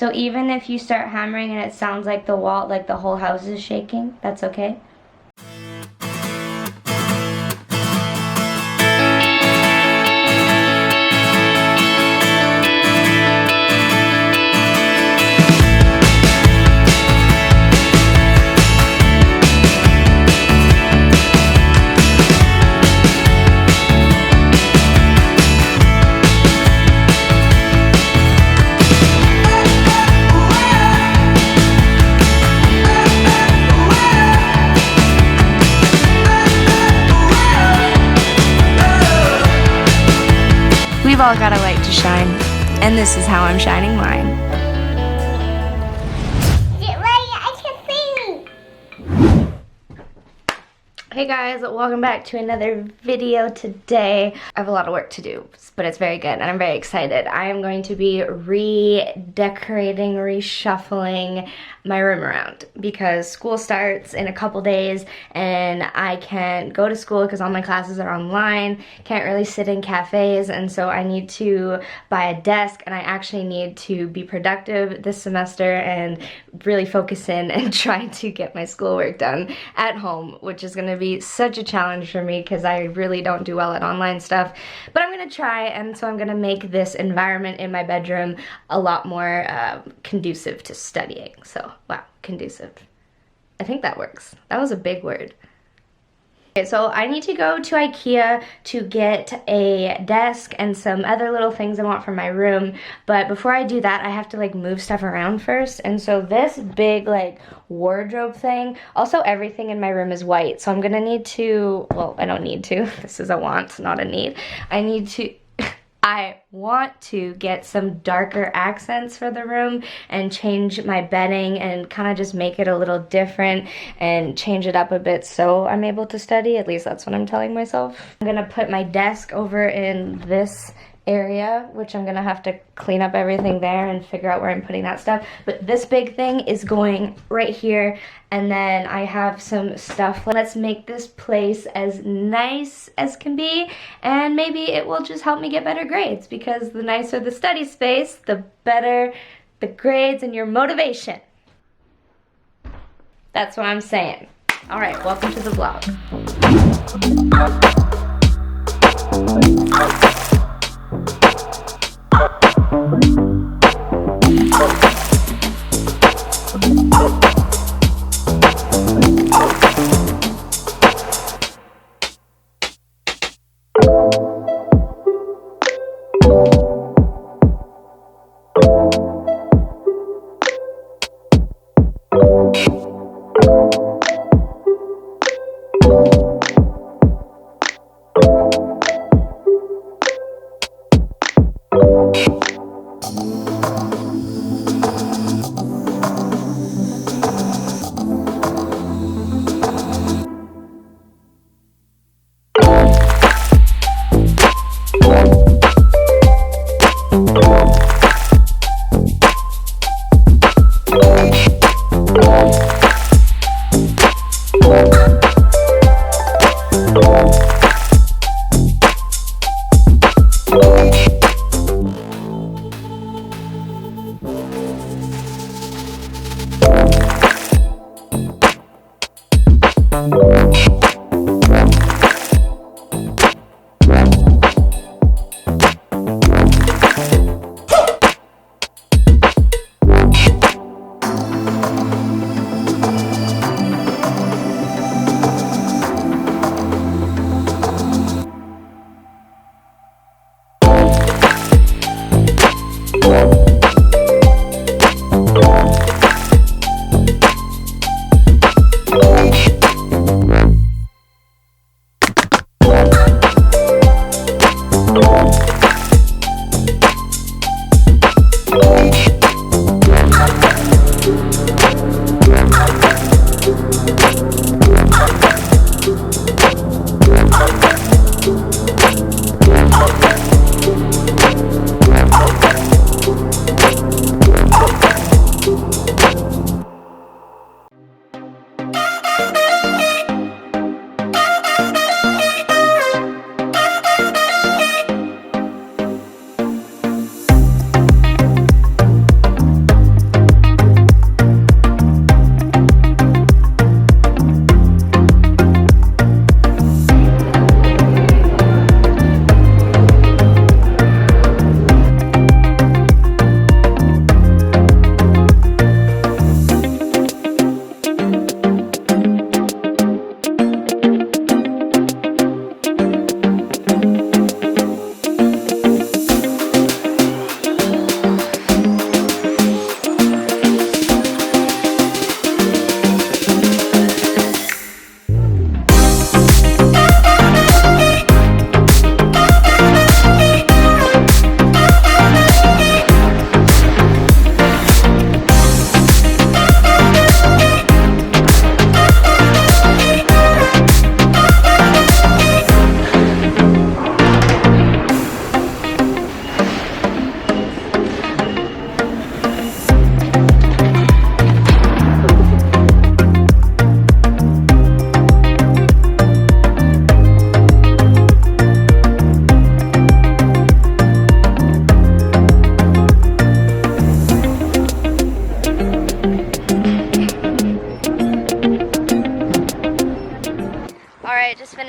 So even if you start hammering and it sounds like the wall, like the whole house is shaking, that's okay. We've all got a light to shine, and this is how I'm shining mine. Hey guys, welcome back to another video today. I have a lot of work to do, but it's very good and I'm very excited. I am going to be redecorating, reshuffling my room around because school starts in a couple days and I can't go to school because all my classes are online, can't really sit in cafes, and so I need to buy a desk, and I actually need to be productive this semester and really focus in and try to get my schoolwork done at home, which is going to be such a challenge for me because I really don't do well at online stuff, but I'm gonna try, and so I'm gonna make this environment in my bedroom a lot more conducive to studying. So wow, conducive, I think that works. That was a big word. Okay, so I need to go to IKEA to get a desk and some other little things I want for my room, but before I do that I have to like move stuff around first. And so this big like wardrobe thing, also everything in my room is white, so I'm gonna need to, well, I don't need to, this is a want, not a need. I want to get some darker accents for the room and change my bedding and kind of just make it a little different and change it up a bit so I'm able to study. At least that's what I'm telling myself. I'm gonna put my desk over in this area, which I'm gonna have to clean up everything there and figure out where I'm putting that stuff. But this big thing is going right here, and then I have some stuff. Let's make this place as nice as can be, and maybe it will just help me get better grades, because the nicer the study space, the better the grades and your motivation. That's what I'm saying. All right, welcome to the vlog.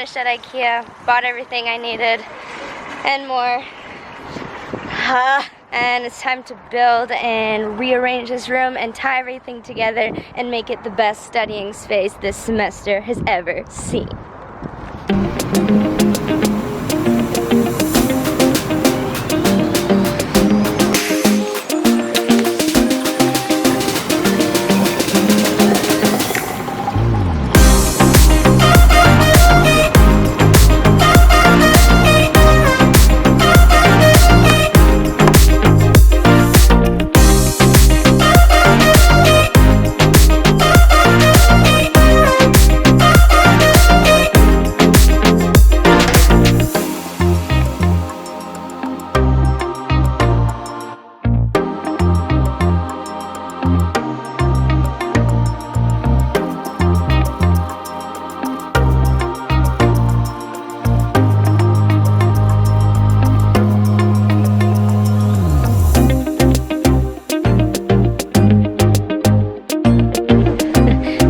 finished at IKEA, bought everything I needed and more. And it's time to build and rearrange this room and tie everything together and make it the best studying space this semester has ever seen.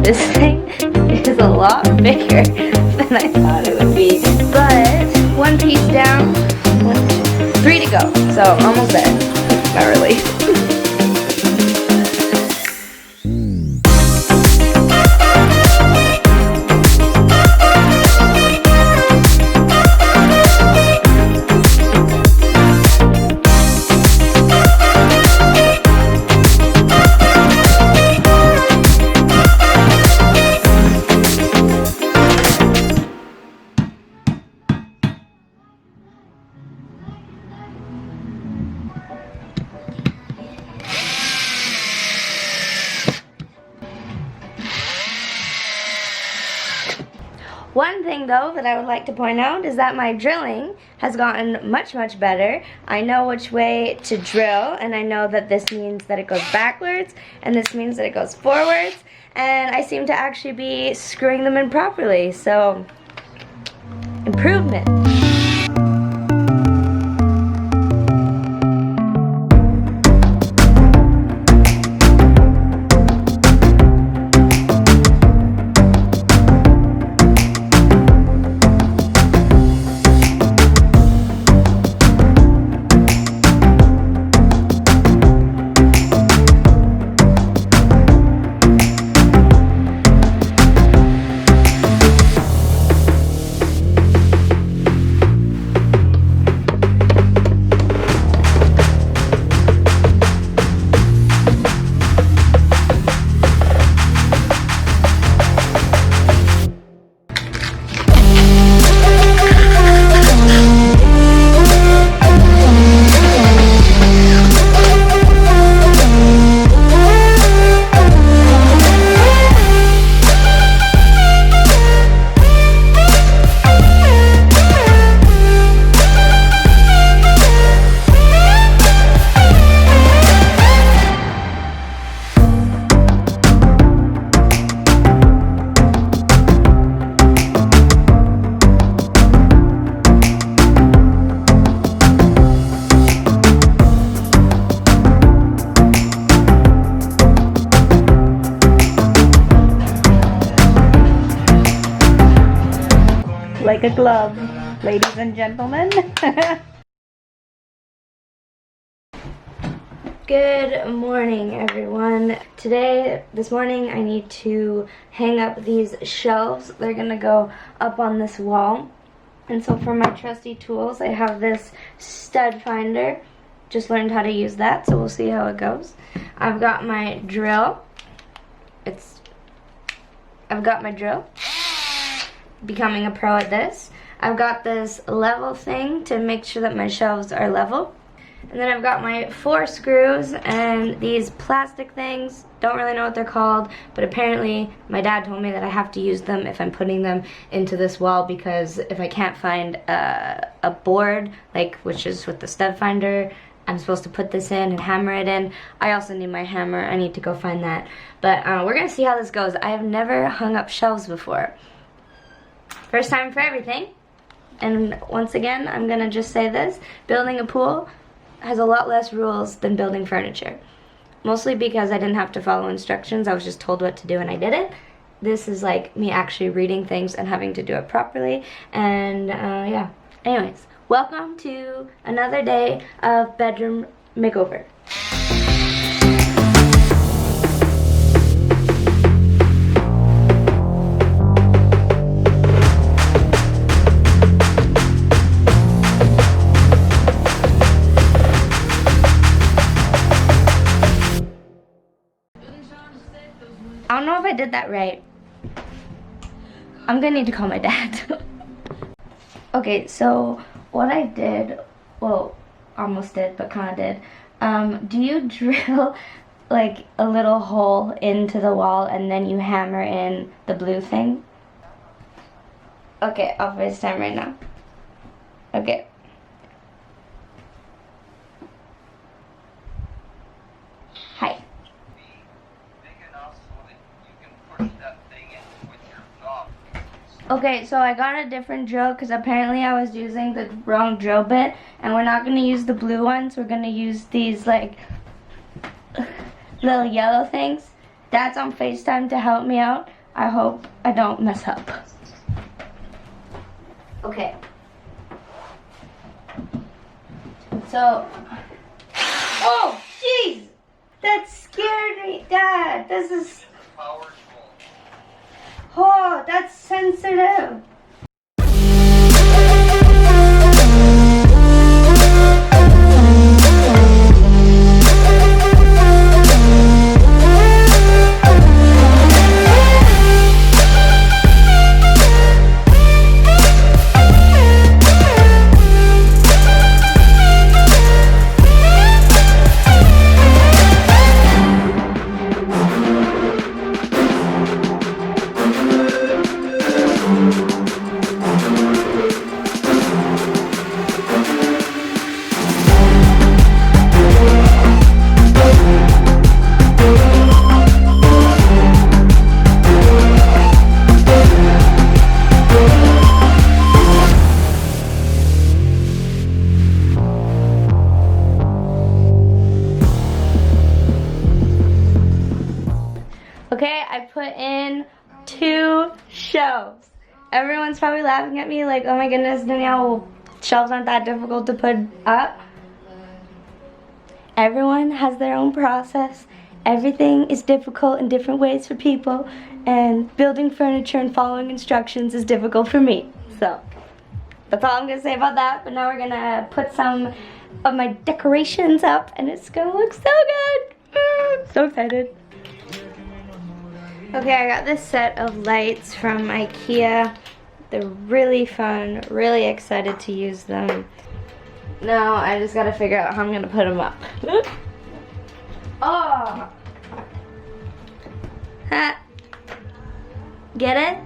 This thing is a lot bigger than I thought it would be. But one piece down, 1, 2, 3 to go. So almost there. Not really. One thing though that I would like to point out is that my drilling has gotten much better. I know which way to drill, and I know that this means that it goes backwards and this means that it goes forwards, and I seem to actually be screwing them in properly, so improvement. Like a glove, ladies and gentlemen. Good morning, everyone. This morning, I need to hang up these shelves. They're gonna go up on this wall. And so for my trusty tools, I have this stud finder. Just learned how to use that, so we'll see how it goes. I've got my drill. Becoming a pro at this. I've got this level thing to make sure that my shelves are level. And then I've got my 4 screws and these plastic things. Don't really know what they're called, but apparently my dad told me that I have to use them if I'm putting them into this wall, because if I can't find a board, which is with the stud finder, I'm supposed to put this in and hammer it in. I also need my hammer. I need to go find that. But we're gonna see how this goes. I have never hung up shelves before. First time for everything. And once again, I'm gonna just say this. Building a pool has a lot less rules than building furniture. Mostly because I didn't have to follow instructions. I was just told what to do and I did it. this is like me actually reading things and having to do it properly. And yeah, anyways, welcome to another day of bedroom makeover. I don't know if I did that right. I'm gonna need to call my dad. Okay, so what I did, well, almost did, but kind of did. Do you drill like a little hole into the wall and then you hammer in the blue thing? Okay, I'll FaceTime right now. Okay. Hi. Okay, so I got a different drill because apparently I was using the wrong drill bit, and we're not going to use the blue ones. We're going to use these like little yellow things. Dad's on FaceTime to help me out. I hope I don't mess up. Okay. So, oh jeez, that scared me, Dad. This is powerful. Oh, that's sensitive. Okay, I put in 2 shelves. Everyone's probably laughing at me like, oh my goodness, Danielle, shelves aren't that difficult to put up. Everyone has their own process. Everything is difficult in different ways for people, and building furniture and following instructions is difficult for me. So, that's all I'm gonna say about that, but now we're gonna put some of my decorations up, and it's gonna look so good. So excited. Okay, I got this set of lights from IKEA. They're really fun, really excited to use them. Now I just gotta figure out how I'm gonna put them up. Oh! Ha! Get it?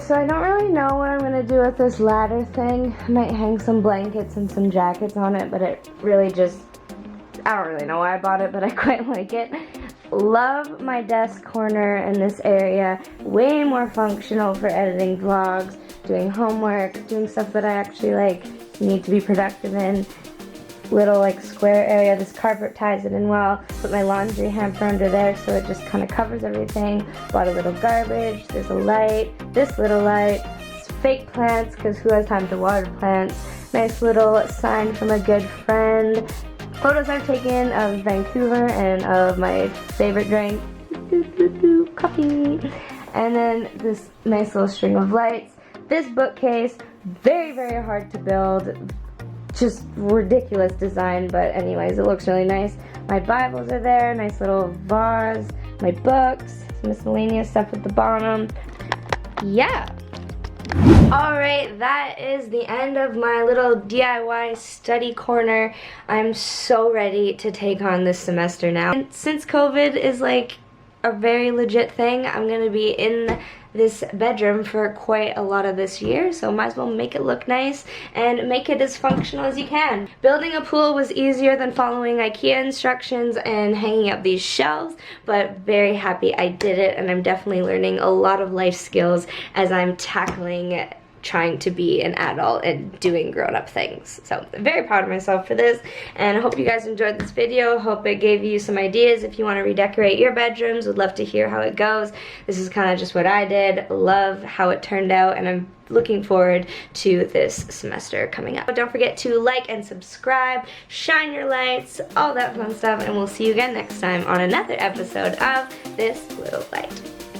So I don't really know what I'm going to do with this ladder thing. I might hang some blankets and some jackets on it, but it really just, I don't really know why I bought it, but I quite like it. Love my desk corner in this area. Way more functional for editing vlogs, doing homework, doing stuff that I actually like need to be productive in. Little like square area. This carpet ties it in well. Put my laundry hamper under there so it just kind of covers everything. Bought a little garbage. There's a light. This little light. Fake plants because who has time to water plants. Nice little sign from a good friend. Photos I've taken of Vancouver and of my favorite drink, coffee. And then this nice little string of lights. This bookcase, very, very hard to build. Just ridiculous design, but anyways, it looks really nice. My Bibles are there, nice little vase, my books, miscellaneous stuff at the bottom. Yeah. Alright, that is the end of my little DIY study corner. I'm so ready to take on this semester now. And since COVID is like a very legit thing. I'm gonna be in this bedroom for quite a lot of this year, so might as well make it look nice and make it as functional as you can. Building a pool was easier than following IKEA instructions and hanging up these shelves, but very happy I did it, and I'm definitely learning a lot of life skills as I'm tackling trying to be an adult and doing grown-up things. So I'm very proud of myself for this, and I hope you guys enjoyed this video. Hope it gave you some ideas if you want to redecorate your bedrooms. Would love to hear how it goes. This is kind of just what I did. Love how it turned out, and I'm looking forward to this semester coming up. But don't forget to like and subscribe, shine your lights, all that fun stuff, and we'll see you again next time on another episode of This Little Light.